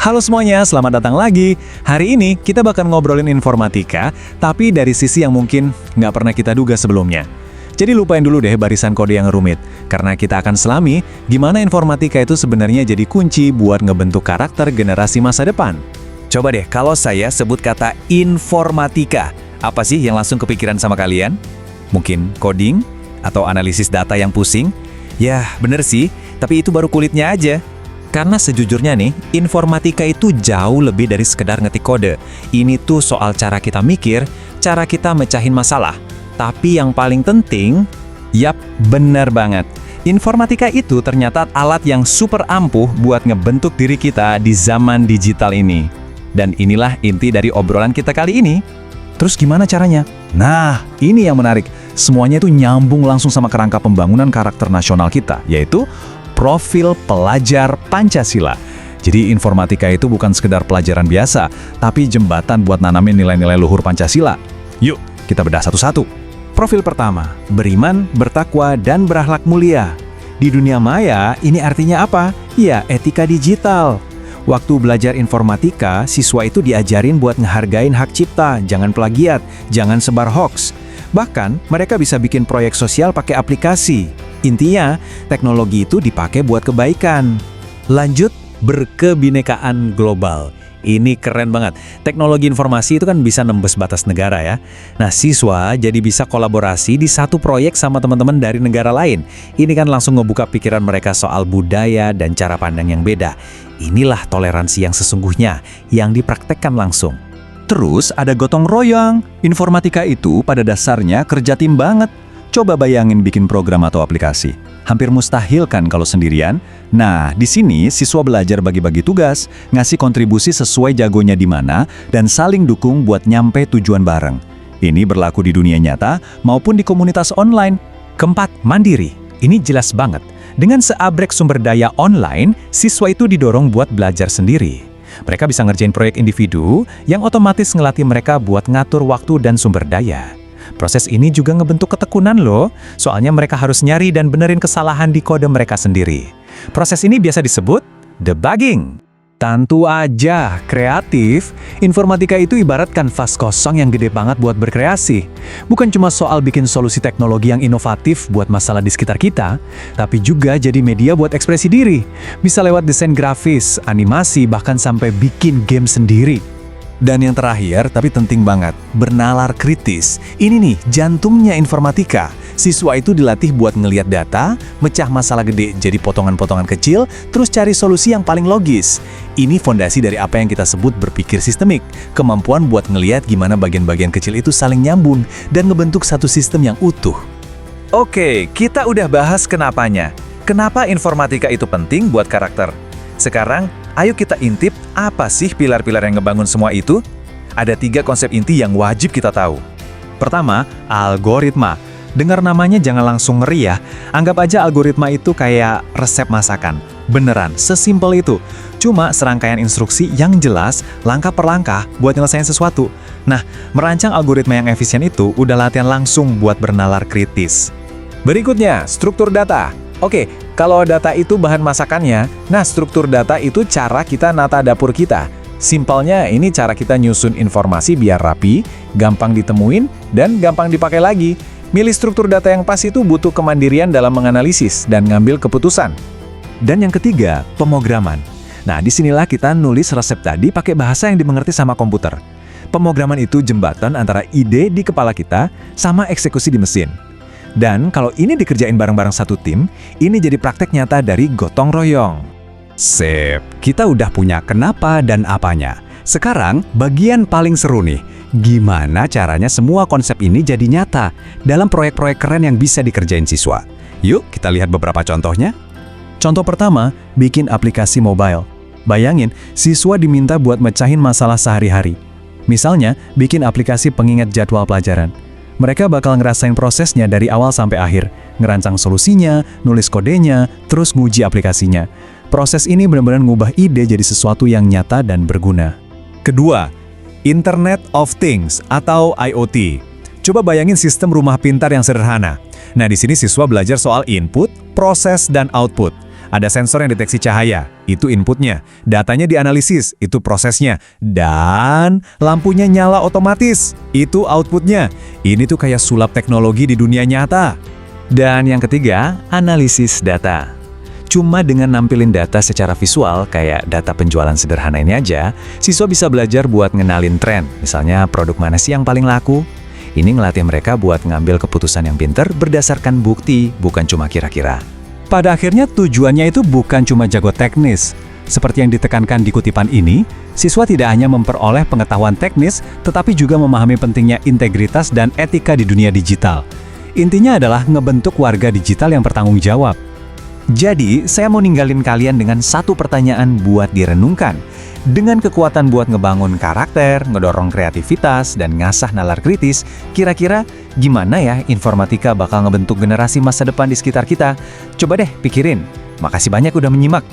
Halo semuanya, selamat datang lagi. Hari ini kita bakal ngobrolin informatika, tapi dari sisi yang mungkin nggak pernah kita duga sebelumnya. Jadi lupain dulu deh barisan kode yang rumit, karena kita akan selami gimana informatika itu sebenarnya jadi kunci buat ngebentuk karakter generasi masa depan. Coba deh, kalau saya sebut kata informatika, apa sih yang langsung kepikiran sama kalian? Mungkin coding? Atau analisis data yang pusing? Ya, bener sih, tapi itu baru kulitnya aja. Karena sejujurnya nih, informatika itu jauh lebih dari sekedar ngetik kode. Ini tuh soal cara kita mikir, cara kita mecahin masalah. Tapi yang paling penting, yap, benar banget. Informatika itu ternyata alat yang super ampuh buat ngebentuk diri kita di zaman digital ini. Dan inilah inti dari obrolan kita kali ini. Terus gimana caranya? Nah, ini yang menarik. Semuanya itu nyambung langsung sama kerangka pembangunan karakter nasional kita, yaitu profil pelajar Pancasila. Jadi informatika itu bukan sekedar pelajaran biasa, tapi jembatan buat nanamin nilai-nilai luhur Pancasila. Yuk, kita bedah satu-satu. Profil pertama, beriman, bertakwa, dan berakhlak mulia. Di dunia maya, ini artinya apa? Ya, etika digital. Waktu belajar informatika, siswa itu diajarin buat ngehargain hak cipta, jangan plagiat, jangan sebar hoax. Bahkan, mereka bisa bikin proyek sosial pakai aplikasi. Intinya, teknologi itu dipakai buat kebaikan. Lanjut, berkebinekaan global. Ini keren banget. Teknologi informasi itu kan bisa nembus batas negara ya. Nah, siswa jadi bisa kolaborasi di satu proyek sama teman-teman dari negara lain. Ini kan langsung ngebuka pikiran mereka soal budaya dan cara pandang yang beda. Inilah toleransi yang sesungguhnya, yang dipraktekkan langsung. Terus ada gotong royong. Informatika itu pada dasarnya kerja tim banget. Coba bayangin bikin program atau aplikasi. Hampir mustahil kan kalau sendirian. Nah, di sini siswa belajar bagi-bagi tugas, ngasih kontribusi sesuai jagonya di mana, dan saling dukung buat nyampe tujuan bareng. Ini berlaku di dunia nyata maupun di komunitas online. Keempat, mandiri. Ini jelas banget. Dengan seabrek sumber daya online, siswa itu didorong buat belajar sendiri. Mereka bisa ngerjain proyek individu yang otomatis ngelatih mereka buat ngatur waktu dan sumber daya. Proses ini juga ngebentuk ketekunan loh, soalnya mereka harus nyari dan benerin kesalahan di kode mereka sendiri. Proses ini biasa disebut debugging. Tentu aja, kreatif, informatika itu ibarat kanvas kosong yang gede banget buat berkreasi. Bukan cuma soal bikin solusi teknologi yang inovatif buat masalah di sekitar kita, tapi juga jadi media buat ekspresi diri. Bisa lewat desain grafis, animasi, bahkan sampai bikin game sendiri. Dan yang terakhir, tapi penting banget, bernalar kritis. Ini nih, jantungnya informatika. Siswa itu dilatih buat ngelihat data, mecah masalah gede jadi potongan-potongan kecil, terus cari solusi yang paling logis. Ini fondasi dari apa yang kita sebut berpikir sistemik. Kemampuan buat ngelihat gimana bagian-bagian kecil itu saling nyambung dan ngebentuk satu sistem yang utuh. Oke, kita udah bahas kenapanya. Kenapa informatika itu penting buat karakter? Sekarang, ayo kita intip apa sih pilar-pilar yang ngebangun semua itu? Ada 3 konsep inti yang wajib kita tahu. Pertama, algoritma. Dengar namanya jangan langsung ngeri ya. Anggap aja algoritma itu kayak resep masakan. Beneran, sesimpel itu. Cuma serangkaian instruksi yang jelas, langkah per langkah buat nyelesain sesuatu. Nah, merancang algoritma yang efisien itu udah latihan langsung buat bernalar kritis. Berikutnya, struktur data. Oke, kalau data itu bahan masakannya, nah struktur data itu cara kita nata dapur kita. Simpelnya ini cara kita nyusun informasi biar rapi, gampang ditemuin, dan gampang dipakai lagi. Milih struktur data yang pas itu butuh kemandirian dalam menganalisis dan ngambil keputusan. Dan yang ketiga, pemrograman. Nah, disinilah kita nulis resep tadi pakai bahasa yang dimengerti sama komputer. Pemrograman itu jembatan antara ide di kepala kita sama eksekusi di mesin. Dan kalau ini dikerjain bareng-bareng satu tim, ini jadi praktek nyata dari gotong royong. Sip, kita udah punya kenapa dan apanya. Sekarang, bagian paling seru nih. Gimana caranya semua konsep ini jadi nyata dalam proyek-proyek keren yang bisa dikerjain siswa? Yuk, kita lihat beberapa contohnya. Contoh pertama, bikin aplikasi mobile. Bayangin, siswa diminta buat mecahin masalah sehari-hari. Misalnya, bikin aplikasi pengingat jadwal pelajaran. Mereka bakal ngerasain prosesnya dari awal sampai akhir, ngerancang solusinya, nulis kodenya, terus nguji aplikasinya. Proses ini benar-benar ngubah ide jadi sesuatu yang nyata dan berguna. Kedua, Internet of Things atau IoT. Coba bayangin sistem rumah pintar yang sederhana. Nah, di sini siswa belajar soal input, proses, dan output. Ada sensor yang deteksi cahaya, itu inputnya. Datanya dianalisis, itu prosesnya. Dan lampunya nyala otomatis, itu outputnya. Ini tuh kayak sulap teknologi di dunia nyata. Dan yang ketiga, analisis data. Cuma dengan nampilin data secara visual, kayak data penjualan sederhana ini aja, siswa bisa belajar buat ngenalin tren. Misalnya, produk mana sih yang paling laku? Ini ngelatih mereka buat ngambil keputusan yang pinter berdasarkan bukti, bukan cuma kira-kira. Pada akhirnya tujuannya itu bukan cuma jago teknis. Seperti yang ditekankan di kutipan ini, siswa tidak hanya memperoleh pengetahuan teknis, tetapi juga memahami pentingnya integritas dan etika di dunia digital. Intinya adalah ngebentuk warga digital yang bertanggung jawab. Jadi, saya mau ninggalin kalian dengan satu pertanyaan buat direnungkan. Dengan kekuatan buat ngebangun karakter, ngedorong kreativitas, dan ngasah nalar kritis, kira-kira gimana ya informatika bakal ngebentuk generasi masa depan di sekitar kita? Coba deh pikirin. Makasih banyak udah menyimak.